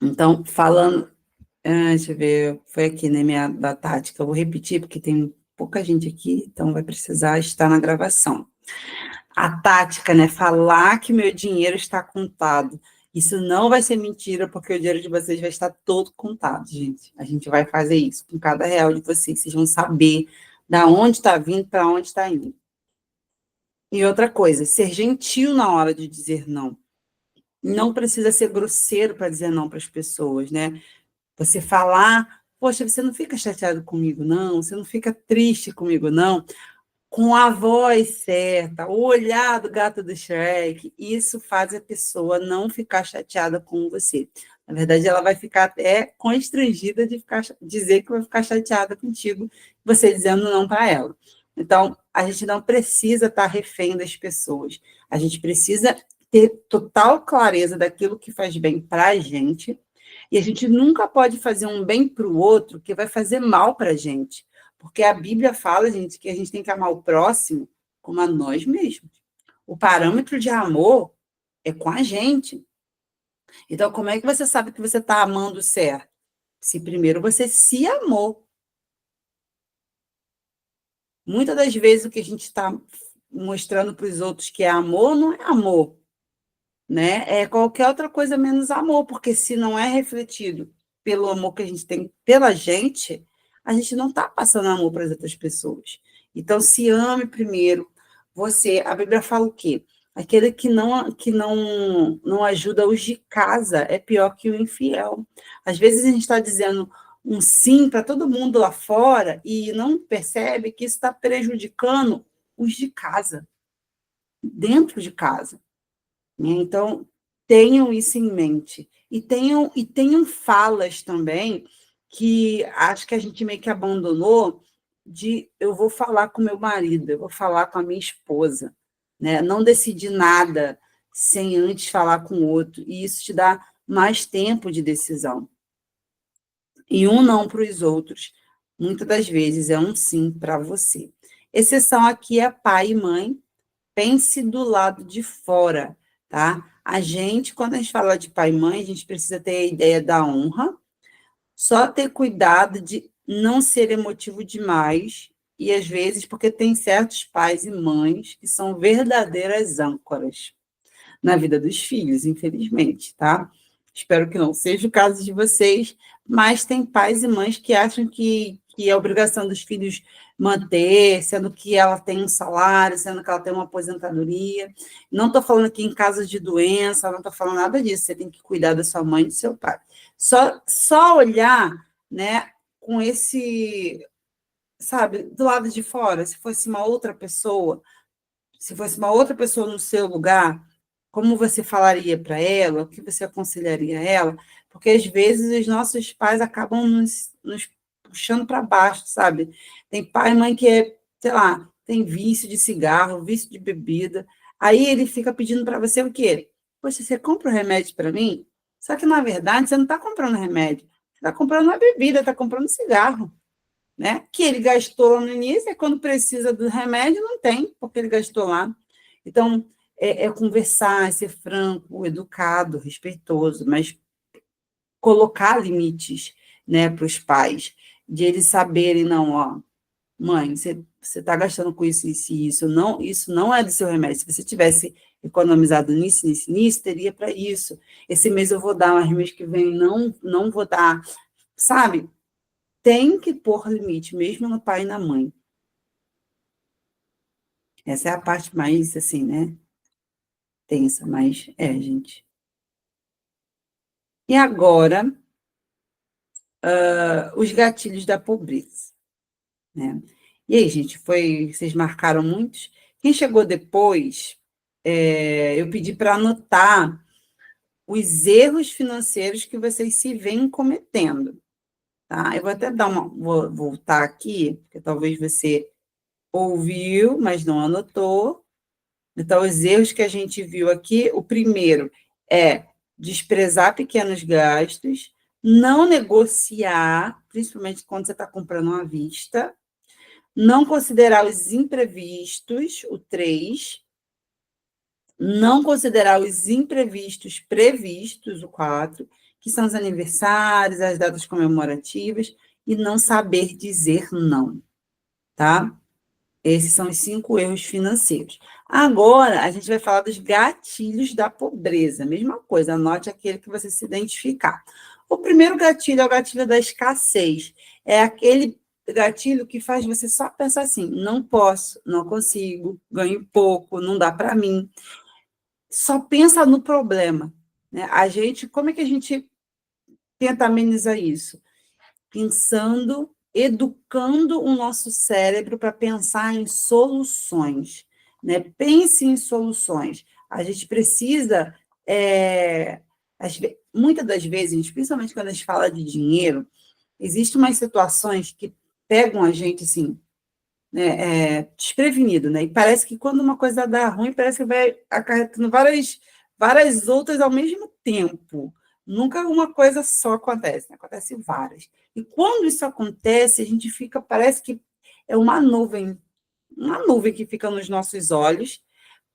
Então, falando, deixa eu ver, foi aqui, né, da tática, eu vou repetir, porque tem pouca gente aqui, então vai precisar estar na gravação. A tática, né, falar que meu dinheiro está contado. Isso não vai ser mentira, porque o dinheiro de vocês vai estar todo contado, gente. A gente vai fazer isso com cada real de vocês. Vocês vão saber da onde está vindo, para onde está indo. E outra coisa, ser gentil na hora de dizer não. Não precisa ser grosseiro para dizer não para as pessoas, né? Você falar, poxa, você não fica chateado comigo, não? Você não fica triste comigo, não? Com a voz certa, o olhar do gato do Shrek, isso faz a pessoa não ficar chateada com você. Na verdade, ela vai ficar até constrangida de dizer que vai ficar chateada contigo, você dizendo não para ela. Então, a gente não precisa estar refém das pessoas. A gente precisa ter total clareza daquilo que faz bem para a gente, e a gente nunca pode fazer um bem para o outro que vai fazer mal para a gente. Porque a Bíblia fala, gente, que a gente tem que amar o próximo como a nós mesmos. O parâmetro de amor é com a gente. Então, como é que você sabe que você está amando certo? Se primeiro você se amou. Muitas das vezes o que a gente está mostrando para os outros que é amor, não é amor, né? É qualquer outra coisa menos amor, porque se não é refletido pelo amor que a gente tem pela gente, a gente não está passando amor para as outras pessoas. Então, se ame primeiro. Você, a Bíblia fala o quê? Aquele que não ajuda os de casa é pior que o infiel. Às vezes a gente está dizendo um sim para todo mundo lá fora e não percebe que isso está prejudicando os de casa, dentro de casa. Então, tenham isso em mente. E tenham falas também que acho que a gente meio que abandonou de eu vou falar com meu marido, eu vou falar com a minha esposa, né? Não decidir nada sem antes falar com o outro, e isso te dá mais tempo de decisão. E um não para os outros, muitas das vezes é um sim para você. Exceção aqui é pai e mãe, pense do lado de fora, tá? A gente, quando a gente fala de pai e mãe, a gente precisa ter a ideia da honra, só ter cuidado de não ser emotivo demais, e às vezes, porque tem certos pais e mães que são verdadeiras âncoras na vida dos filhos, infelizmente, tá? Espero que não seja o caso de vocês, mas tem pais e mães que acham que é obrigação dos filhos manter, sendo que ela tem um salário, sendo que ela tem uma aposentadoria. Não estou falando aqui em casos de doença, não estou falando nada disso. Você tem que cuidar da sua mãe e do seu pai. Só olhar, né, com esse, sabe, do lado de fora, se fosse uma outra pessoa no seu lugar, como você falaria para ela, o que você aconselharia a ela? Porque às vezes os nossos pais acabam nos puxando para baixo, sabe? Tem pai e mãe que sei lá, tem vício de cigarro, vício de bebida. Aí ele fica pedindo para você o quê? Poxa, você compra o remédio para mim? Só que, na verdade, você não está comprando remédio. Você está comprando uma bebida, está comprando cigarro, né? Que ele gastou lá no início, e quando precisa do remédio, não tem, porque ele gastou lá. Então, é conversar, é ser franco, educado, respeitoso, mas colocar limites, né, para os pais, de eles saberem, não, ó, mãe, você está gastando com isso e isso não é do seu remédio. Se você tivesse economizado nisso, teria para isso. Esse mês eu vou dar, mas mês que vem não vou dar, sabe? Tem que pôr limite, mesmo no pai e na mãe. Essa é a parte mais, assim, né, tensa, mas gente. E agora, os gatilhos da pobreza, né? E aí, gente, vocês marcaram muitos? Quem chegou depois, eu pedi para anotar os erros financeiros que vocês se veem cometendo, tá? Eu vou até vou voltar aqui, porque talvez você ouviu, mas não anotou. Então, os erros que a gente viu aqui, o primeiro é desprezar pequenos gastos, não negociar, principalmente quando você está comprando à vista, não considerar os imprevistos, o 3, não considerar os imprevistos previstos, o 4, que são os aniversários, as datas comemorativas, e não saber dizer não, tá? Esses são os 5 erros financeiros. Agora, a gente vai falar dos gatilhos da pobreza. Mesma coisa, anote aquele que você se identificar. O primeiro gatilho é o gatilho da escassez. É aquele gatilho que faz você só pensar assim: não posso, não consigo, ganho pouco, não dá para mim. Só pensa no problema, né? Como é que a gente tenta amenizar isso? Pensando, educando o nosso cérebro para pensar em soluções, né? Pense em soluções. A gente precisa, muitas das vezes, principalmente quando a gente fala de dinheiro, existem umas situações que pegam a gente assim, né, desprevenido, né? E parece que quando uma coisa dá ruim, parece que vai acarretando várias outras ao mesmo tempo. Nunca uma coisa só acontece, né? Acontece várias. E quando isso acontece, a gente fica, parece que é uma nuvem que fica nos nossos olhos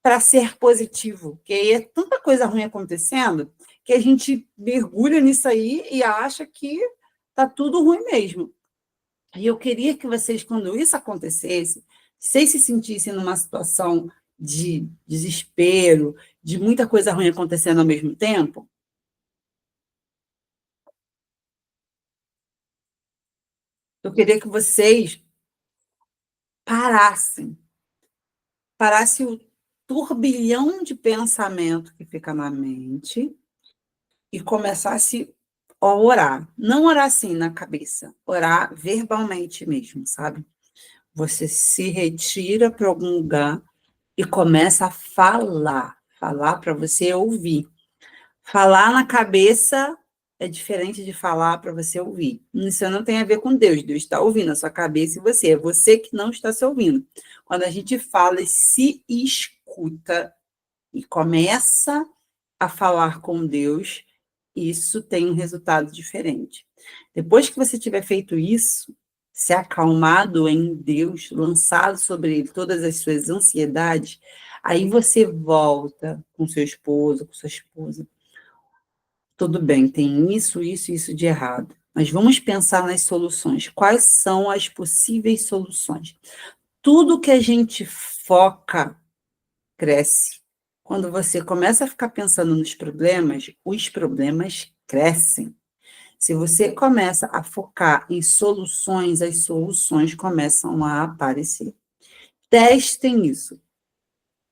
para ser positivo, que aí é tanta coisa ruim acontecendo que a gente mergulha nisso aí e acha que tá tudo ruim mesmo. E eu queria que vocês, quando isso acontecesse, vocês se sentissem numa situação de desespero, de muita coisa ruim acontecendo ao mesmo tempo, eu queria que vocês parassem, parassem o turbilhão de pensamento que fica na mente e começasse a orar. Não orar assim na cabeça, orar verbalmente mesmo, sabe? Você se retira para algum lugar e começa a falar para você ouvir. Falar na cabeça é diferente de falar para você ouvir. Isso não tem a ver com Deus. Deus está ouvindo a sua cabeça e você. É você que não está se ouvindo. Quando a gente fala e se escuta e começa a falar com Deus, isso tem um resultado diferente. Depois que você tiver feito isso, se acalmado em Deus, lançado sobre ele todas as suas ansiedades, aí você volta com seu esposo, com sua esposa. Tudo bem, tem isso de errado. Mas vamos pensar nas soluções. Quais são as possíveis soluções? Tudo que a gente foca cresce. Quando você começa a ficar pensando nos problemas, os problemas crescem. Se você começa a focar em soluções, as soluções começam a aparecer. Testem isso.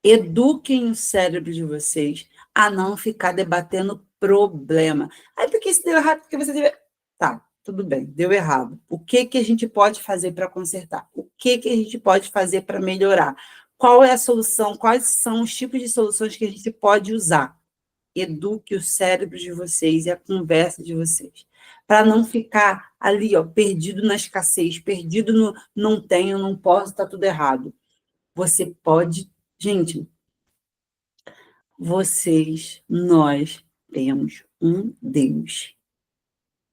Eduquem o cérebro de vocês a não ficar debatendo problema. Aí, porque isso deu errado, porque você deve... Tá, tudo bem, deu errado. O que que a gente pode fazer para consertar? O que que a gente pode fazer para melhorar? Qual é a solução? Quais são os tipos de soluções que a gente pode usar? Eduque o cérebro de vocês e a conversa de vocês, para não ficar ali, ó, perdido na escassez, perdido no não tenho, não posso, está tudo errado. Você pode, gente, nós temos um Deus.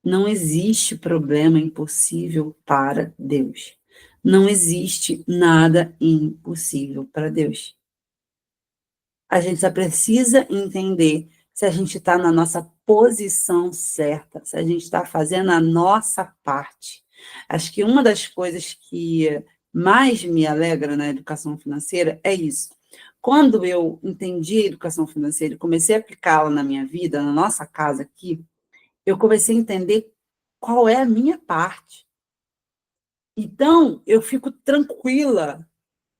Não existe problema impossível para Deus. Não existe nada impossível para Deus. A gente só precisa entender se a gente está na nossa posição certa, se a gente está fazendo a nossa parte. Acho que uma das coisas que mais me alegra na educação financeira é isso. Quando eu entendi a educação financeira e comecei a aplicá-la na minha vida, na nossa casa aqui, eu comecei a entender qual é a minha parte. Então, eu fico tranquila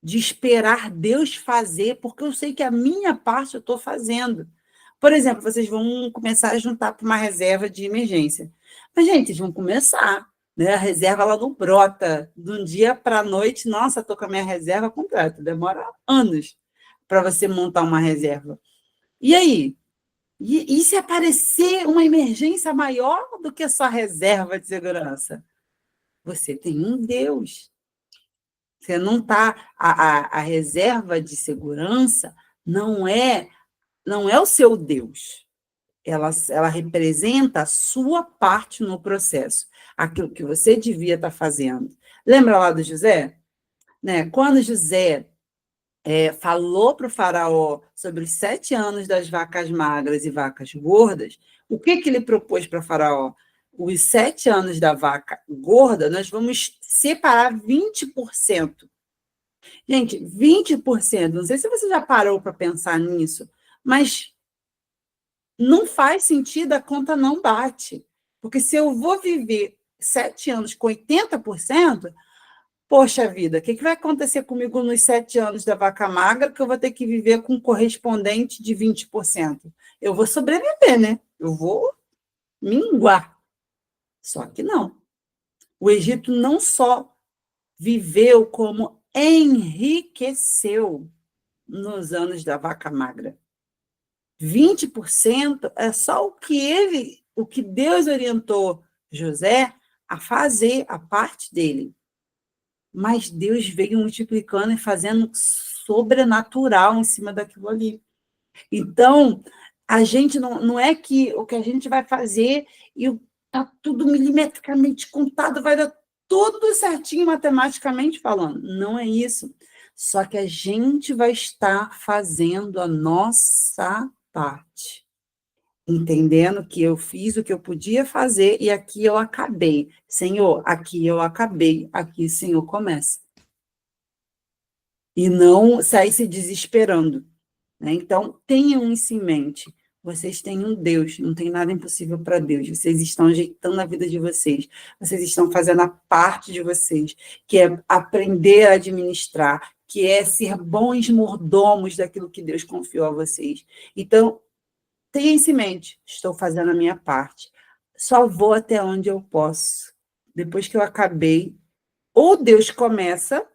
de esperar Deus fazer, porque eu sei que a minha parte eu estou fazendo. Por exemplo, vocês vão começar a juntar para uma reserva de emergência. Mas, gente, vocês vão começar, né? A reserva ela não brota de um dia para a noite. Nossa, estou com a minha reserva completa. Demora anos para você montar uma reserva. E aí? E se aparecer uma emergência maior do que a sua reserva de segurança? Você tem um Deus. Você não está. A reserva de segurança não é o seu Deus. Ela representa a sua parte no processo, aquilo que você devia estar fazendo. Lembra lá do José? Né? Quando José falou para o faraó sobre os 7 anos das vacas magras e vacas gordas, o que ele propôs para o faraó? Os 7 anos da vaca gorda, nós vamos separar 20%. Gente, 20%, não sei se você já parou para pensar nisso, mas não faz sentido, a conta não bate. Porque se eu vou viver 7 anos com 80%, poxa vida, o que vai acontecer comigo nos 7 anos da vaca magra que eu vou ter que viver com um correspondente de 20%? Eu vou sobreviver, né? Eu vou minguar. Só que não. O Egito não só viveu, como enriqueceu nos anos da vaca magra. 20% é só o que Deus orientou José a fazer, a parte dele. Mas Deus veio multiplicando e fazendo sobrenatural em cima daquilo ali. Então, a gente não é que o que a gente vai fazer e está tudo milimetricamente contado, vai dar tudo certinho matematicamente falando. Não é isso. Só que a gente vai estar fazendo a nossa parte. Entendendo que eu fiz o que eu podia fazer e aqui eu acabei. Senhor, aqui eu acabei. Aqui, Senhor, começa. E não sair se desesperando. Né? Então, tenham isso em mente. Vocês têm um Deus, não tem nada impossível para Deus. Vocês estão ajeitando a vida de vocês. Vocês estão fazendo a parte de vocês, que é aprender a administrar, que é ser bons mordomos daquilo que Deus confiou a vocês. Então, tenha isso em mente. Estou fazendo a minha parte. Só vou até onde eu posso. Depois que eu acabei, ou Deus começa,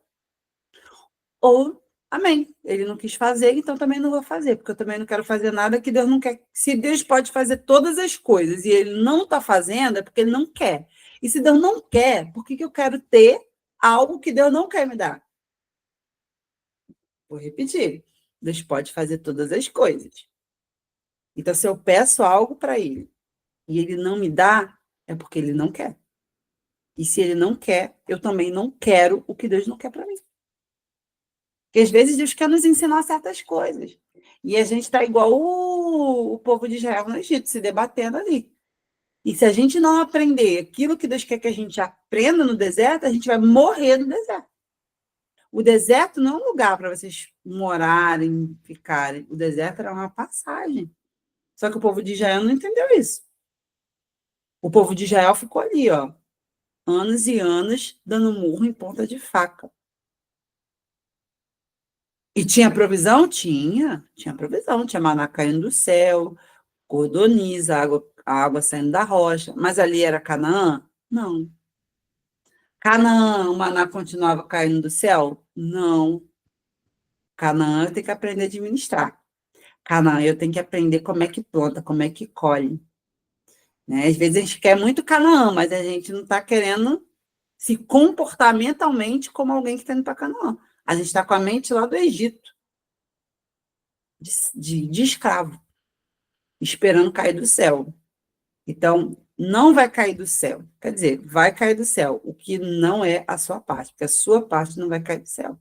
ou amém. Ele não quis fazer, então também não vou fazer, porque eu também não quero fazer nada que Deus não quer. Se Deus pode fazer todas as coisas e ele não está fazendo, é porque ele não quer. E se Deus não quer, por que eu quero ter algo que Deus não quer me dar? Vou repetir. Deus pode fazer todas as coisas. Então, se eu peço algo para ele e ele não me dá, é porque ele não quer. E se ele não quer, eu também não quero o que Deus não quer para mim. Porque às vezes Deus quer nos ensinar certas coisas. E a gente está igual o povo de Israel no Egito, se debatendo ali. E se a gente não aprender aquilo que Deus quer que a gente aprenda no deserto, a gente vai morrer no deserto. O deserto não é um lugar para vocês morarem, ficarem. O deserto era uma passagem. Só que o povo de Israel não entendeu isso. O povo de Israel ficou ali, ó, anos e anos, dando murro em ponta de faca. E tinha provisão? Tinha provisão. Tinha maná caindo do céu, cordoniza, a água saindo da rocha. Mas ali era Canaã? Não. Canaã, o maná continuava caindo do céu? Não. Canaã eu tenho que aprender a administrar. Canaã eu tenho que aprender como é que planta, como é que colhe. Né? Às vezes a gente quer muito Canaã, mas a gente não está querendo se comportamentalmente como alguém que está indo para Canaã. A gente está com a mente lá do Egito, de escravo, esperando cair do céu. Então, não vai cair do céu. Quer dizer, vai cair do céu, o que não é a sua parte, porque a sua parte não vai cair do céu.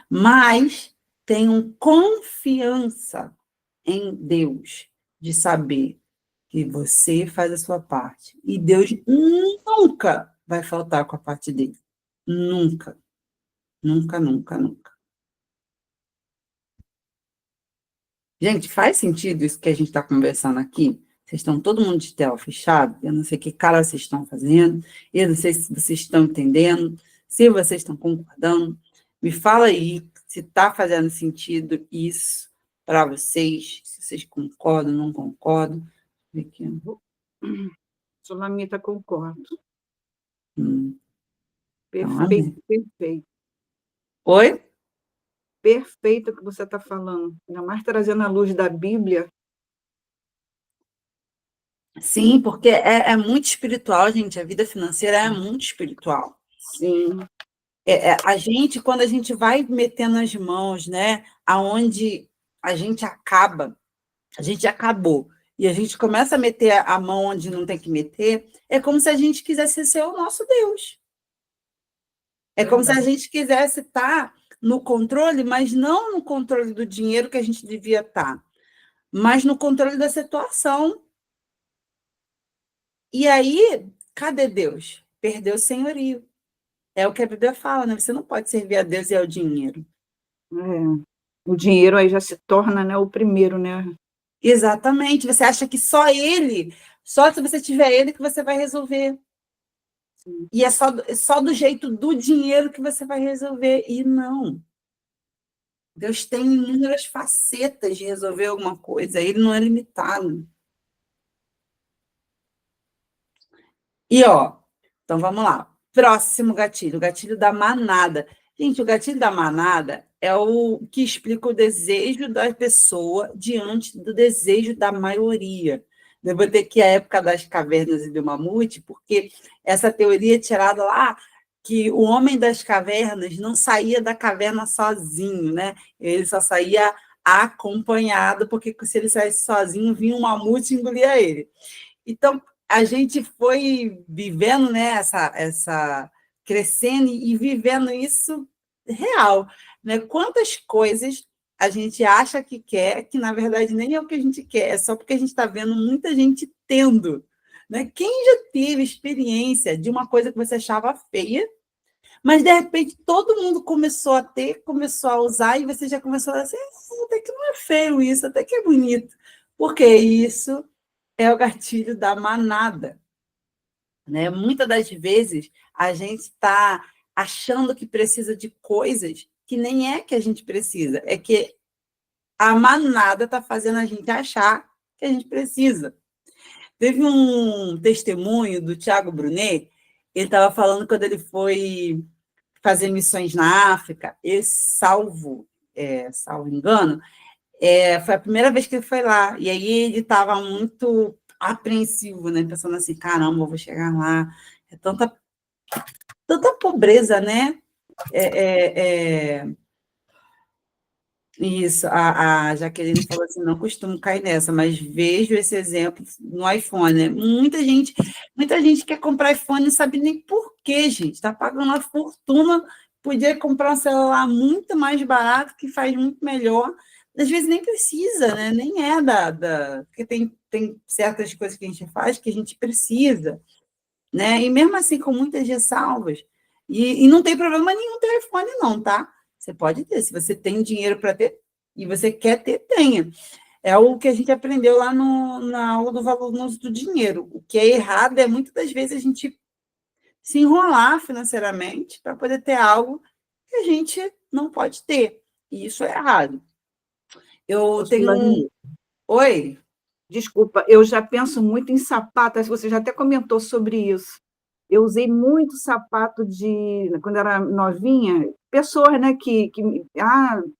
Mas tenham confiança em Deus, de saber que você faz a sua parte. E Deus nunca vai faltar com a parte dele. Nunca. Nunca, nunca, nunca. Gente, faz sentido isso que a gente está conversando aqui? Vocês estão todo mundo de tela fechada? Eu não sei que cara vocês estão fazendo, eu não sei se vocês estão entendendo, se vocês estão concordando. Me fala aí se está fazendo sentido isso para vocês, se vocês concordam, não concordam. Solamita, concordo. Então, Perfeito, perfeito. Oi? Perfeito o que você está falando. Ainda mais trazendo a luz da Bíblia. Sim, porque é muito espiritual, gente. A vida financeira é muito espiritual. Sim. A gente, quando a gente vai metendo as mãos, né, aonde a gente acaba, a gente acabou, e a gente começa a meter a mão onde não tem que meter, é como se a gente quisesse ser o nosso Deus. É como se a gente quisesse estar no controle, mas não no controle do dinheiro que a gente devia estar, mas no controle da situação. E aí, cadê Deus? Perdeu o senhorio. É o que a Bíblia fala, né? Você não pode servir a Deus e ao dinheiro. O dinheiro aí já se torna, né, o primeiro, né? Exatamente. Você acha que só ele, só se você tiver ele que você vai resolver. E é só do jeito do dinheiro que você vai resolver. E não. Deus tem inúmeras facetas de resolver alguma coisa. Ele não é limitado. E, ó, então vamos lá. Próximo gatilho, o gatilho da manada. Gente, o gatilho da manada é o que explica o desejo da pessoa diante do desejo da maioria. Eu vou ter que a época das cavernas e do mamute, porque essa teoria é tirada lá que o homem das cavernas não saía da caverna sozinho, né? Ele só saía acompanhado, porque se ele saísse sozinho, vinha um mamute e engolia ele. Então, a gente foi vivendo, né, essa crescendo e vivendo isso real, né? Quantas coisas a gente acha que quer, que na verdade nem é o que a gente quer, é só porque a gente está vendo muita gente tendo, né? Quem já teve experiência de uma coisa que você achava feia, mas de repente todo mundo começou a ter, começou a usar, e você já começou a dizer, até que não é feio isso, até que é bonito. Porque isso é o gatilho da manada, né? Muitas das vezes a gente está achando que precisa de coisas que nem é que a gente precisa, é que a manada está fazendo a gente achar que a gente precisa. Teve um testemunho do Tiago Brunet, ele estava falando quando ele foi fazer missões na África, e salvo engano, foi a primeira vez que ele foi lá, e aí ele estava muito apreensivo, né? Pensando assim, caramba, eu vou chegar lá, é tanta pobreza, né? Isso, a Jaqueline falou assim, não costumo cair nessa, mas vejo esse exemplo no iPhone, né? Muita gente quer comprar iPhone e não sabe nem por quê, gente. Está pagando uma fortuna, podia comprar um celular muito mais barato, que faz muito melhor. Às vezes nem precisa, né? Nem é porque tem certas coisas que a gente faz que a gente precisa, né? E mesmo assim, com muitas ressalvas. E não tem problema nenhum ter iPhone, não, tá? Você pode ter. Se você tem dinheiro para ter e você quer ter, tenha. É o que a gente aprendeu lá na aula do valor no uso do dinheiro. O que é errado é, muitas das vezes, a gente se enrolar financeiramente para poder ter algo que a gente não pode ter. E isso é errado. Eu tenho Sulane, Oi? desculpa, eu já penso muito em sapato, acho que você já até comentou sobre isso. Eu usei muito sapato quando era novinha, pessoas, né,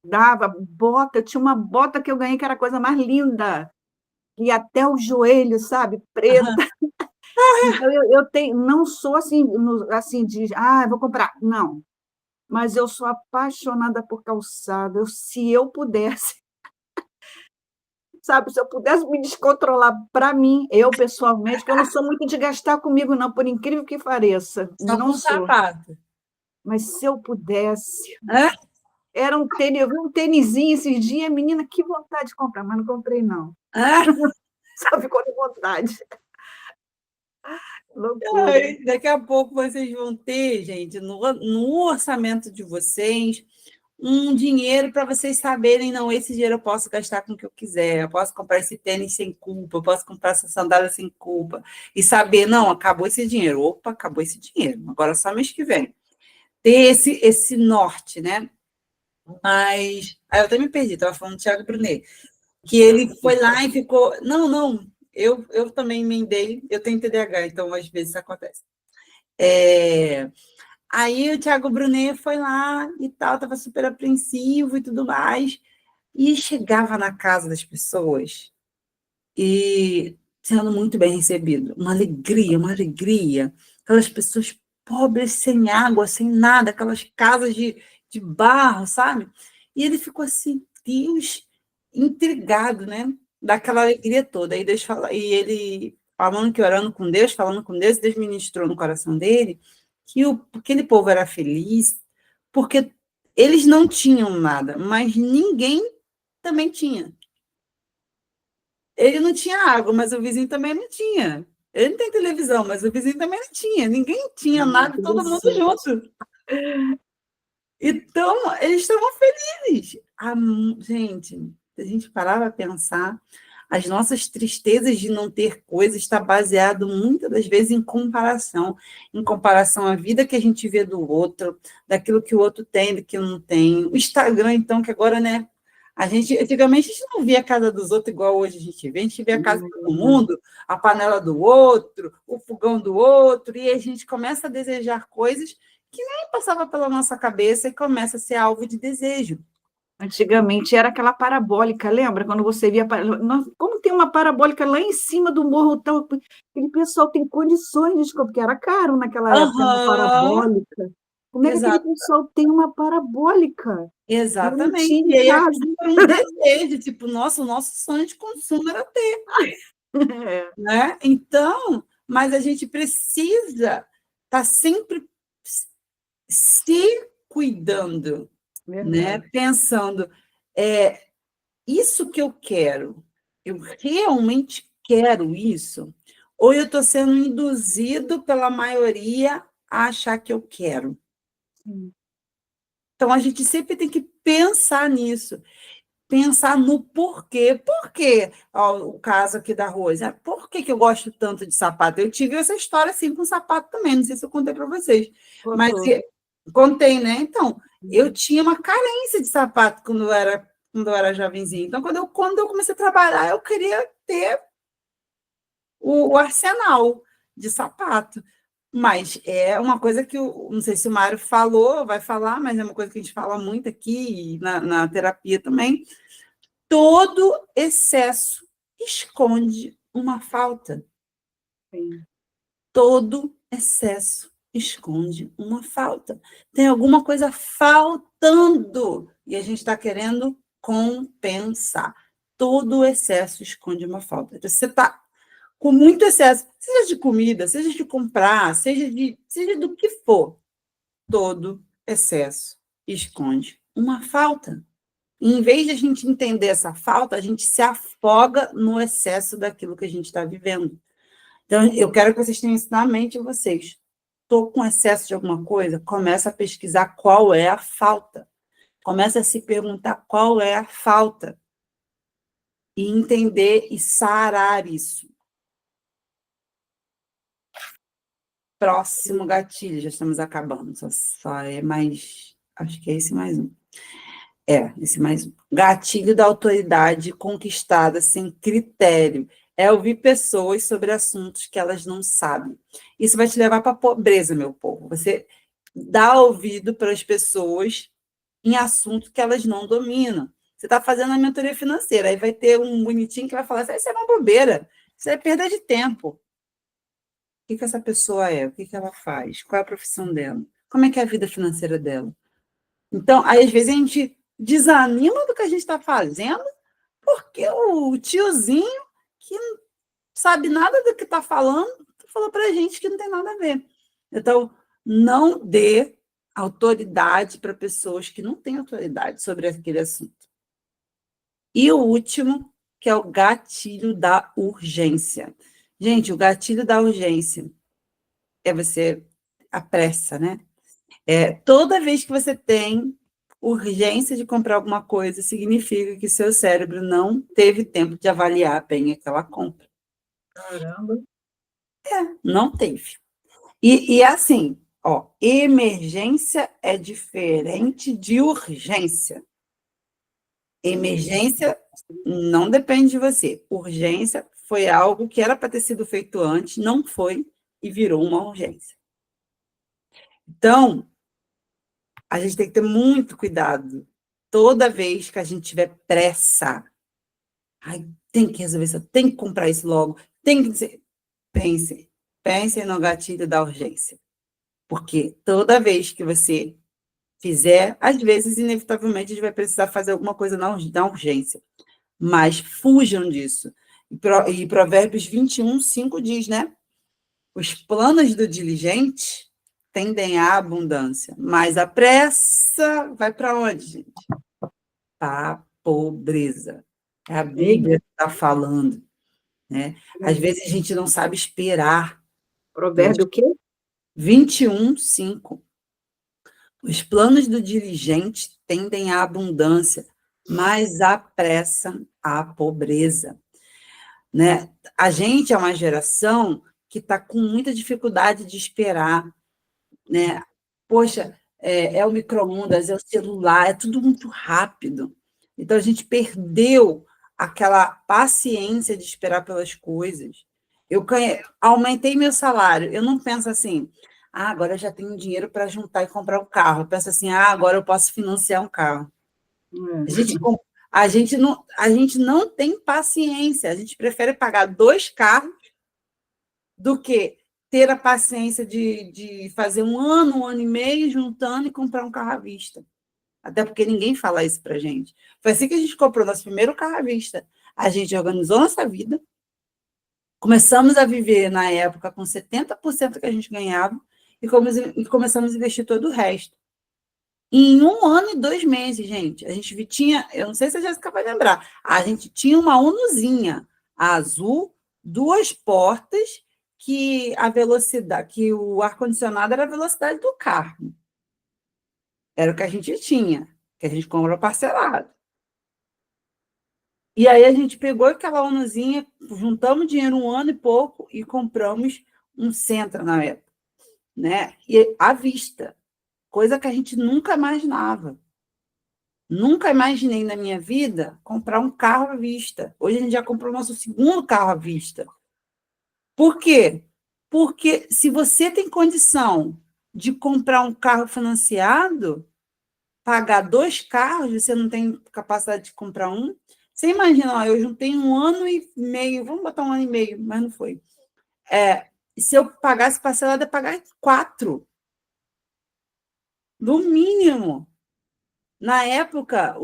dava bota, tinha uma bota que eu ganhei que era a coisa mais linda, e até o joelho, sabe, preta. Aham. Então eu tenho, não sou assim, assim vou comprar, não. Mas eu sou apaixonada por calçado. Se eu pudesse, sabe, se eu pudesse me descontrolar para mim, eu pessoalmente, que eu não sou muito de gastar comigo, não, por incrível que pareça, Só não com sou. sapato. Mas se eu pudesse, Hã? era um tênis, eu vi um tênisinho esses dias, menina, que vontade de comprar, mas não comprei, não. Hã? Só ficou de vontade. Loucura. Ai, daqui a pouco vocês vão ter, gente, no orçamento de vocês, um dinheiro para vocês saberem, não, esse dinheiro eu posso gastar com o que eu quiser, eu posso comprar esse tênis sem culpa, eu posso comprar essa sandália sem culpa, e saber, não, acabou esse dinheiro, opa, acabou esse dinheiro, agora só mês que vem. Ter esse norte, né? Mas, aí eu até me perdi, estava falando do Thiago Brunet, que ele foi lá e ficou, não, eu também emendei, eu tenho TDAH, então às vezes isso acontece. Aí o Thiago Brunet foi lá e tal, estava super apreensivo e tudo mais, e chegava na casa das pessoas e sendo muito bem recebido. Uma alegria. Aquelas pessoas pobres, sem água, sem nada, aquelas casas de barro, sabe? E ele ficou assim, Deus, intrigado, né? Daquela alegria toda. Aí Deus fala, e ele falando que orando com Deus, falando com Deus, Deus ministrou no coração dele que aquele povo era feliz porque Eles não tinham nada, mas ninguém também tinha. Ele não tinha água, mas o vizinho também não tinha. Ele não tem televisão, mas o vizinho também não tinha. Ninguém tinha nada, todo mundo junto. Então, eles estavam felizes. Gente, se a gente parar para pensar, as nossas tristezas de não ter coisa está baseado muitas das vezes em comparação à vida que a gente vê do outro, daquilo que o outro tem, do que não tem. O Instagram, então, que agora, né? Antigamente a gente não via a casa dos outros igual hoje a gente vê a casa de todo mundo, a panela do outro, o fogão do outro, e a gente começa a desejar coisas que nem passava pela nossa cabeça e começa a ser alvo de desejo. Antigamente era aquela parabólica, lembra? Quando você via. Como tem uma parabólica lá em cima do morro, tal, aquele pessoal tem condições de porque era caro naquela época, uma parabólica. Como é que aquele pessoal tem uma parabólica? Exatamente. E aí foi um desejo, tipo, nossa, o nosso sonho de consumo era ter. Né? Então, mas a gente precisa estar sempre se cuidando, né? Pensando, isso que eu quero, eu realmente quero isso? Ou eu estou sendo induzido pela maioria a achar que eu quero? Então, a gente sempre tem que pensar nisso, pensar no porquê. Por quê? Ó, o caso aqui da Rose. Por que eu gosto tanto de sapato? Eu tive essa história assim com sapato também, não sei se eu contei para vocês. Mas contei, né? Então, eu tinha uma carência de sapato quando eu era jovenzinha. Então, quando eu comecei a trabalhar, eu queria ter o arsenal de sapato. Mas é uma coisa que, não sei se o Mário falou, vai falar, mas é uma coisa que a gente fala muito aqui na terapia também. Todo excesso esconde uma falta. Sim. Todo excesso esconde uma falta. Tem alguma coisa faltando e a gente está querendo compensar. Todo excesso esconde uma falta. Então, você está com muito excesso, seja de comida, seja de comprar, seja do que for, todo excesso esconde uma falta. E, em vez de a gente entender essa falta, a gente se afoga no excesso daquilo que a gente está vivendo. Então, eu quero que vocês tenham isso na mente, vocês. Estou com excesso de alguma coisa? Começa a pesquisar qual é a falta. Começa a se perguntar qual é a falta. E entender e sarar isso. Próximo gatilho, já estamos acabando. Só é mais. Acho que é esse mais um. Esse mais um. Gatilho da autoridade conquistada sem critério. É ouvir pessoas sobre assuntos que elas não sabem. Isso vai te levar para a pobreza, meu povo. Você dá ouvido para as pessoas em assuntos que elas não dominam. Você está fazendo a mentoria financeira, aí vai ter um bonitinho que vai falar assim, isso é uma bobeira, isso é perda de tempo. O que essa pessoa é? O que ela faz? Qual é a profissão dela? Como é que é a vida financeira dela? Então, aí, às vezes, a gente desanima do que a gente está fazendo, porque o tiozinho, que não sabe nada do que está falando, falou para a gente que não tem nada a ver. Então, não dê autoridade para pessoas que não têm autoridade sobre aquele assunto. E o último, que é o gatilho da urgência. Gente, o gatilho da urgência é você, a pressa, né? Toda vez que você tem urgência de comprar alguma coisa, significa que seu cérebro não teve tempo de avaliar bem aquela compra. Caramba. Não teve. E assim, ó, emergência é diferente de urgência. Emergência não depende de você. Urgência foi algo que era para ter sido feito antes, não foi e virou uma urgência. Então, a gente tem que ter muito cuidado. Toda vez que a gente tiver pressa, tem que resolver isso, tem que comprar isso logo, tem que dizer. Pense no gatilho da urgência. Porque toda vez que você fizer, às vezes, inevitavelmente, a gente vai precisar fazer alguma coisa na urgência. Mas fujam disso. E Provérbios 21, 5 diz, né? Os planos do diligente tendem à abundância, mas a pressa vai para onde, gente? Para a pobreza. É a Bíblia que está falando, né? Às vezes a gente não sabe esperar. Provérbio o quê? 21:5. Os planos do diligente tendem à abundância, mas apressam a pobreza, né? A gente é uma geração que está com muita dificuldade de esperar, né? Poxa, é o micro-ondas, é o celular, é tudo muito rápido. Então, a gente perdeu aquela paciência de esperar pelas coisas. Aumentei meu salário. Eu não penso assim, agora eu já tenho dinheiro para juntar e comprar um carro. Eu penso assim, agora eu posso financiar um carro. A gente, a gente não tem paciência. A gente prefere pagar 2 carros do que ter a paciência de fazer um ano e meio juntando e comprar um carro à vista. Até porque ninguém fala isso para a gente. Foi assim que a gente comprou nosso primeiro carro à vista. A gente organizou nossa vida, começamos a viver na época com 70% que a gente ganhava e começamos a investir todo o resto. E em 1 ano e 2 meses, gente, a gente tinha, eu não sei se a Jéssica vai lembrar, a gente tinha uma Unozinha azul, 2 portas, que a velocidade, que o ar-condicionado era a velocidade do carro. Era o que a gente tinha, que a gente comprou parcelado. E aí a gente pegou aquela Unozinha, juntamos dinheiro 1 ano e pouco e compramos um Sentra na época, né? E à vista, coisa que a gente nunca imaginava. Nunca imaginei na minha vida comprar um carro à vista. Hoje a gente já comprou nosso segundo carro à vista. Por quê? Porque se você tem condição de comprar um carro financiado, pagar 2 carros, você não tem capacidade de comprar um. Você imagina, ó, eu juntei 1 ano e meio, vamos botar 1 ano e meio, mas não foi. Se eu pagasse parcelado, eu ia pagar 4. No mínimo. Na época,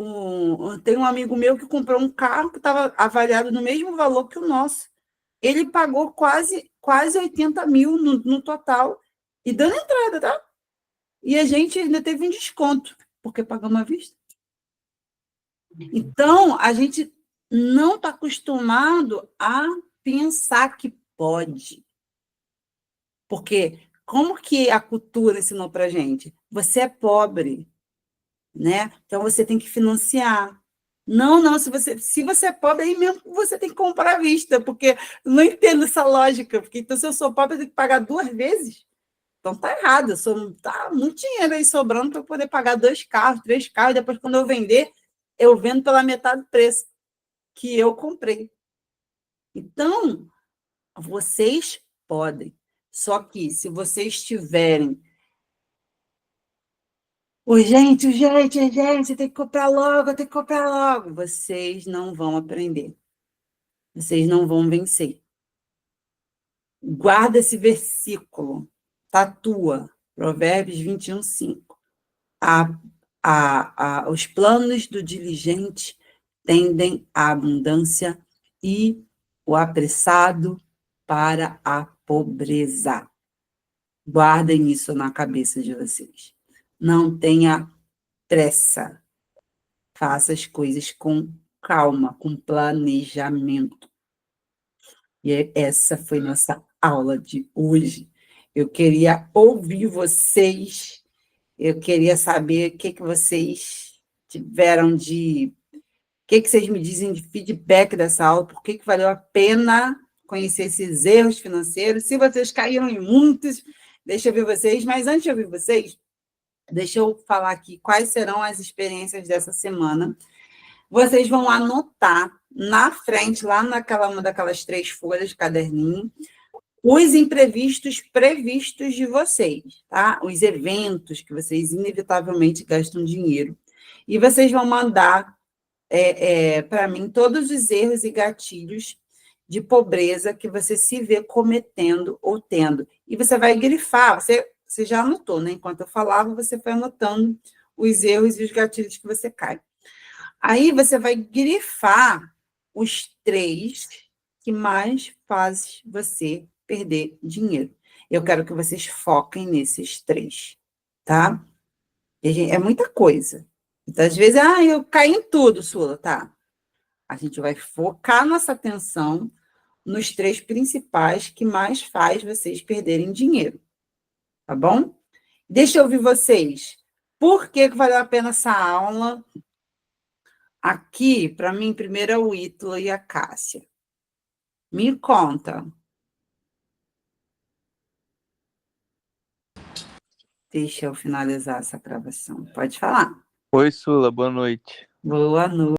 tem um amigo meu que comprou um carro que estava avaliado no mesmo valor que o nosso. Ele pagou quase 80 mil no total, e dando entrada, tá? E a gente ainda teve um desconto, porque pagamos à vista. Então, a gente não está acostumado a pensar que pode. Porque como que a cultura ensinou para a gente? Você é pobre, né? Então você tem que financiar. Não, se você é pobre, aí mesmo você tem que comprar à vista, porque não entendo essa lógica, porque então, se eu sou pobre, eu tenho que pagar 2 vezes. Então tá errado, tá muito dinheiro aí sobrando para eu poder pagar 2 carros, 3 carros, depois, quando eu vender, eu vendo pela metade do preço que eu comprei. Então, vocês podem. Só que se vocês tiverem urgente, tem que comprar logo, tem que comprar logo. Vocês não vão aprender. Vocês não vão vencer. Guarda esse versículo. Tatua. Provérbios 21:5. Os planos do diligente tendem à abundância e o apressado para a pobreza. Guardem isso na cabeça de vocês. Não tenha pressa. Faça as coisas com calma, com planejamento. E essa foi nossa aula de hoje. Eu queria ouvir vocês, eu queria saber o que vocês tiveram de... O que vocês me dizem de feedback dessa aula, por que valeu a pena conhecer esses erros financeiros, se vocês caíram em muitos, deixa eu ver vocês, mas antes de ouvir vocês, deixa eu falar aqui quais serão as experiências dessa semana. Vocês vão anotar na frente, lá uma daquelas 3 folhas de caderninho, os imprevistos previstos de vocês, tá? Os eventos que vocês inevitavelmente gastam dinheiro. E vocês vão mandar para mim todos os erros e gatilhos de pobreza que você se vê cometendo ou tendo. E você vai grifar, você já anotou, né? Enquanto eu falava, você foi anotando os erros e os gatilhos que você cai. Aí você vai grifar os 3 que mais fazem você perder dinheiro. Eu quero que vocês foquem nesses 3, tá? É muita coisa. Então, às vezes, eu caí em tudo, Sula, tá? A gente vai focar nossa atenção nos 3 principais que mais faz vocês perderem dinheiro, tá bom? Deixa eu ouvir vocês. Por que valeu a pena essa aula? Aqui, para mim, primeiro é o Ítalo e a Cássia. Me conta. Deixa eu finalizar essa gravação. Pode falar. Oi, Sula, boa noite. Boa noite.